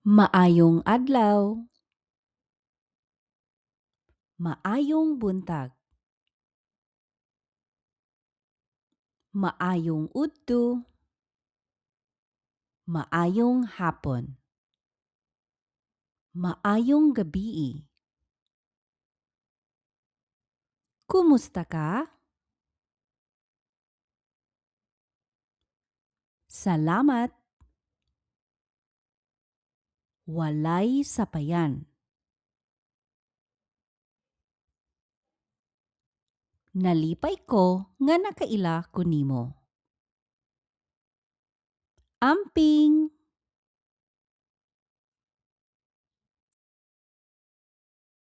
Maayong adlaw, maayong buntag, maayong udto, maayong hapon, maayong gabii. Kumusta ka? Salamat, walay sapayan. Nalipay ko nga nakaila ko nimo. Amping!